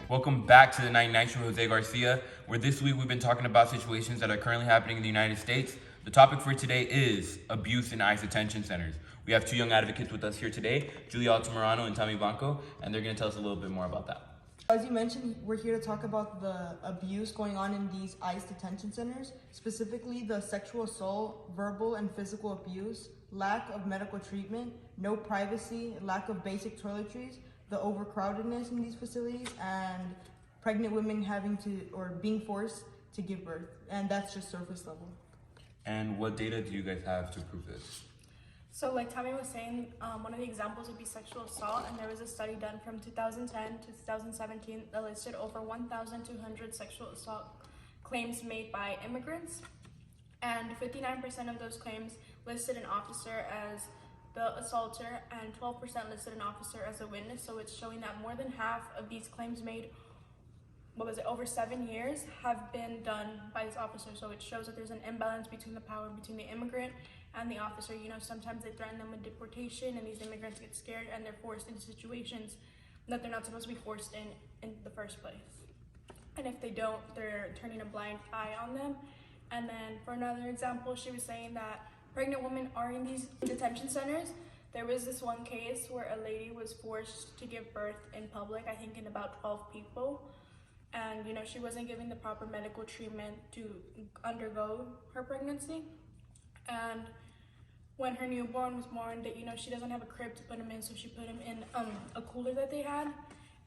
Welcome back to the 99 Show with Jose Garcia, where this week we've been talking about situations that are currently happening in the United States. The topic for today is abuse in ICE detention centers. We have two young advocates with us here today, Altamirano and Tammie Blanco, and they're going to tell us a little bit more about that. As you mentioned, we're here to talk about the abuse going on in these ICE detention centers, specifically the sexual assault, verbal and physical abuse, lack of medical treatment, no privacy, lack of basic toiletries, the overcrowdedness in these facilities, and pregnant women having to or being forced to give birth. And that's just surface level. And what data do you guys have to prove this? So like Tammie was saying, one of the examples would be sexual assault, and there was a study done from 2010 to 2017 that listed over 1,200 sexual assault claims made by immigrants, and 59% of those claims listed an officer as the assaulter and 12% listed an officer as a witness. So it's showing that more than half of these claims made, over 7 years, have been done by this officer. So it shows that there's an imbalance between the power between the immigrant and the officer. You know, sometimes they threaten them with deportation, and these immigrants get scared and they're forced into situations that they're not supposed to be forced in the first place. And if they don't, they're turning a blind eye on them. And then for another example, she was saying that pregnant women are in these detention centers. There was this one case where a lady was forced to give birth in public, I think in about 12 people. And you know, she wasn't given the proper medical treatment to undergo her pregnancy. And when her newborn was born, that, you know, she doesn't have a crib to put him in, so she put him in a cooler that they had.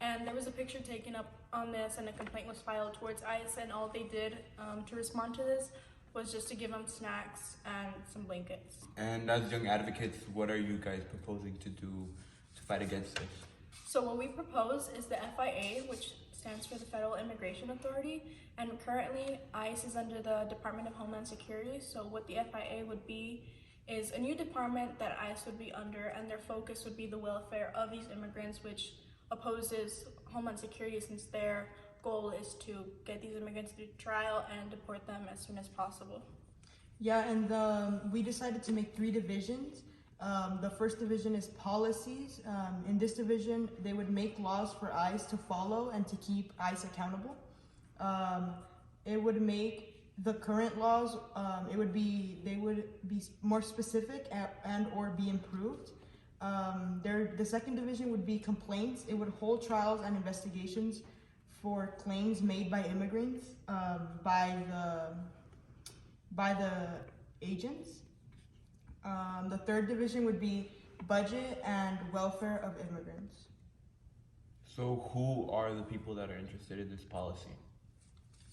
And there was a picture taken up on this, and a complaint was filed towards ICE, and all they did to respond to this was just to give them snacks and some blankets. And as young advocates, what are you guys proposing to do to fight against this? So what we propose is the FIA, which stands for the Federal Immigration Authority, and currently ICE is under the Department of Homeland Security. So what the FIA would be is a new department that ICE would be under, and their focus would be the welfare of these immigrants, which opposes Homeland Security, since their goal is to get these immigrants to trial and deport them as soon as possible. Yeah, and we decided to make 3 divisions. The first division is policies. In this division, they would make laws for ICE to follow and to keep ICE accountable. It would make the current laws, they would be more specific and or be improved. The second division would be complaints. It would hold trials and investigations for claims made by immigrants by the agents. The third division would be budget and welfare of immigrants. So who are the people that are interested in this policy?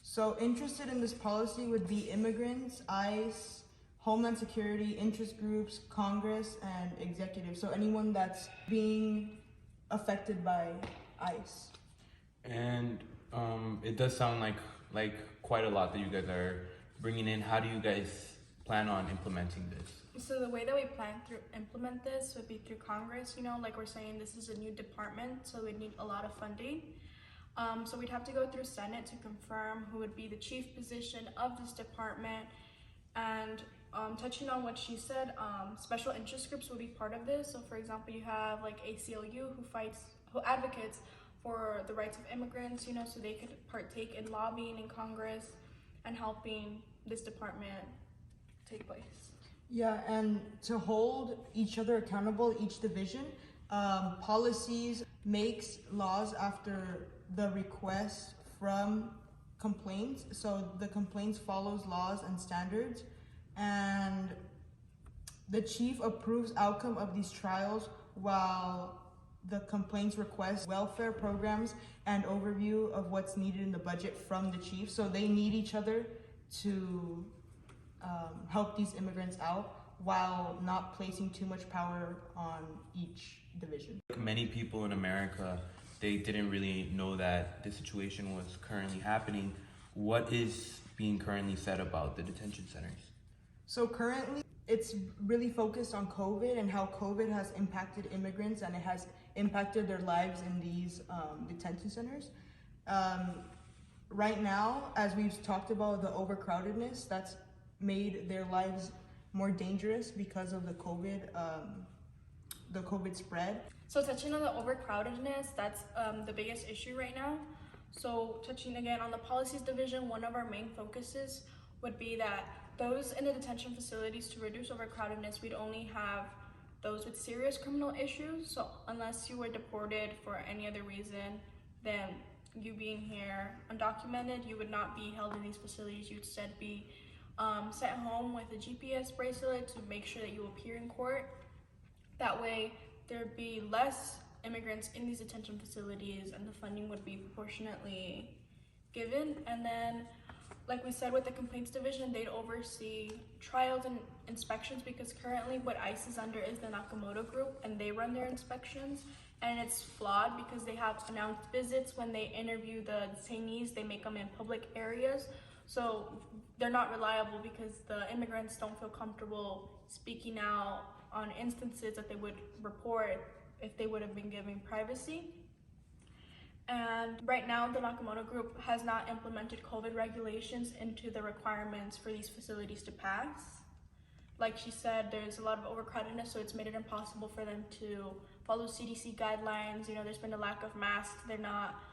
So interested in this policy would be immigrants, ICE, Homeland Security, interest groups, Congress, and executives. So anyone that's being affected by ICE. And it does sound like quite a lot that you guys are bringing in. How do you guys plan on implementing this? So the way that we plan to implement this would be through Congress. You know, like we're saying, this is a new department, so we'd need a lot of funding. So we'd have to go through Senate to confirm who would be the chief position of this department. And touching on what she said, special interest groups will be part of this. So for example, you have like ACLU who advocates for the rights of immigrants, you know, so they could partake in lobbying in Congress and helping this department take place. Yeah, and to hold each other accountable, each division, policies makes laws after the request from complaints. So the complaints follows laws and standards, and the chief approves outcome of these trials, while the complaints request welfare programs and overview of what's needed in the budget from the chief. So they need each other to help these immigrants out while not placing too much power on each division. Many people in America, they didn't really know that this situation was currently happening. What is being currently said about the detention centers? So currently, it's really focused on COVID and how COVID has impacted immigrants, and it has impacted their lives in these detention centers. Right now, as we've talked about the overcrowdedness, that's made their lives more dangerous because of the COVID spread. So touching on the overcrowdedness, that's the biggest issue right now. So touching again on the policies division, one of our main focuses would be that those in the detention facilities, to reduce overcrowdedness, we'd only have those with serious criminal issues. So unless you were deported for any other reason, then you being here undocumented, you would not be held in these facilities. You'd instead be sent home with a GPS bracelet to make sure that you appear in court. That way there'd be less immigrants in these detention facilities and the funding would be proportionately given. And then, like we said, with the complaints division, they'd oversee trials and inspections, because currently what ICE is under is the Nakamoto group, and they run their inspections, and it's flawed because they have announced visits. When they interview the detainees, they make them in public areas, so they're not reliable because the immigrants don't feel comfortable speaking out on instances that they would report if they would have been given privacy. And right now, the Nakamoto group has not implemented COVID regulations into the requirements for these facilities to pass. Like she said, there's a lot of overcrowdedness, so it's made it impossible for them to follow CDC guidelines. You know, there's been a lack of masks. They're not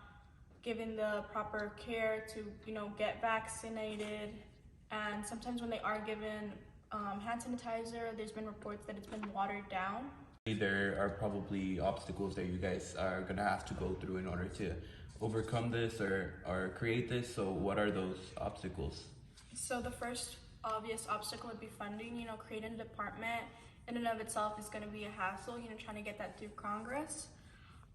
given the proper care to, you know, get vaccinated. And sometimes when they are given hand sanitizer, there's been reports that it's been watered down. There are probably obstacles that you guys are gonna have to go through in order to overcome this or create this. So what are those obstacles? So the first obvious obstacle would be funding. You know, creating a department in and of itself is going to be a hassle, you know, trying to get that through Congress.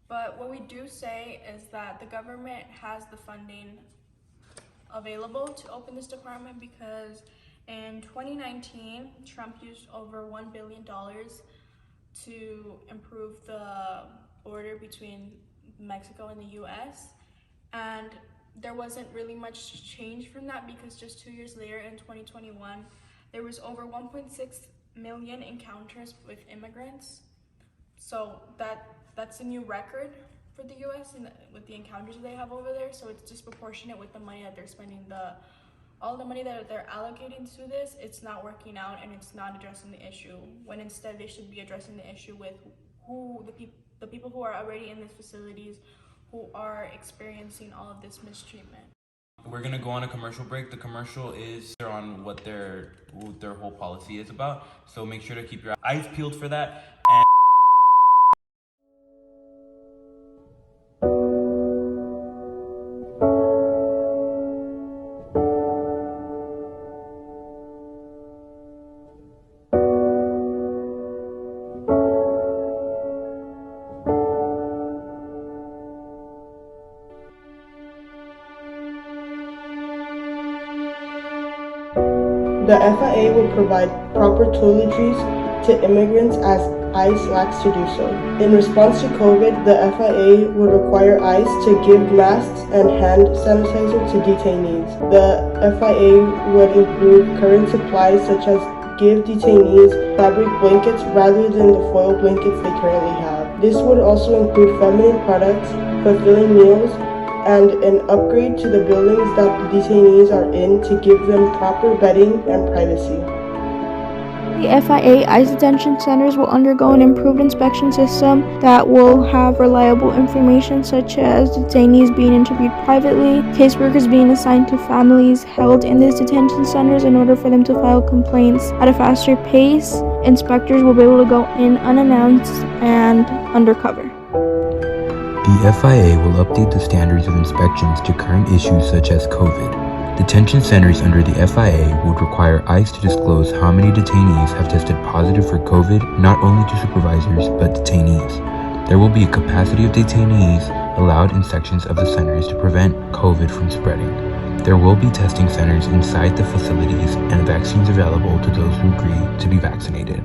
But what we do say is that the government has the funding available to open this department, because in 2019, Trump used over $1 billion to improve the border between Mexico and the US. And there wasn't really much change from that, because just 2 years later in 2021, there was over 1.6 million encounters with immigrants. So that's a new record for the US and with the encounters they have over there. So it's disproportionate with the money that they're spending. All the money that they're allocating to this, it's not working out and it's not addressing the issue, when instead they should be addressing the issue with the people who are already in these facilities, who are experiencing all of this mistreatment. We're gonna go on a commercial break. The commercial is on what their whole policy is about. So make sure to keep your eyes peeled for that. The FIA will provide proper toiletries to immigrants as ICE lacks to do so. In response to COVID, the FIA would require ICE to give masks and hand sanitizer to detainees. The FIA would improve current supplies, such as give detainees fabric blankets rather than the foil blankets they currently have. This would also include feminine products, fulfilling meals, and an upgrade to the buildings that the detainees are in to give them proper bedding and privacy. The FIA ICE detention centers will undergo an improved inspection system that will have reliable information, such as detainees being interviewed privately, caseworkers being assigned to families held in these detention centers in order for them to file complaints at a faster pace. Inspectors will be able to go in unannounced and undercover. The FIA will update the standards of inspections to current issues such as COVID. Detention centers under the FIA would require ICE to disclose how many detainees have tested positive for COVID, not only to supervisors, but detainees. There will be a capacity of detainees allowed in sections of the centers to prevent COVID from spreading. There will be testing centers inside the facilities and vaccines available to those who agree to be vaccinated.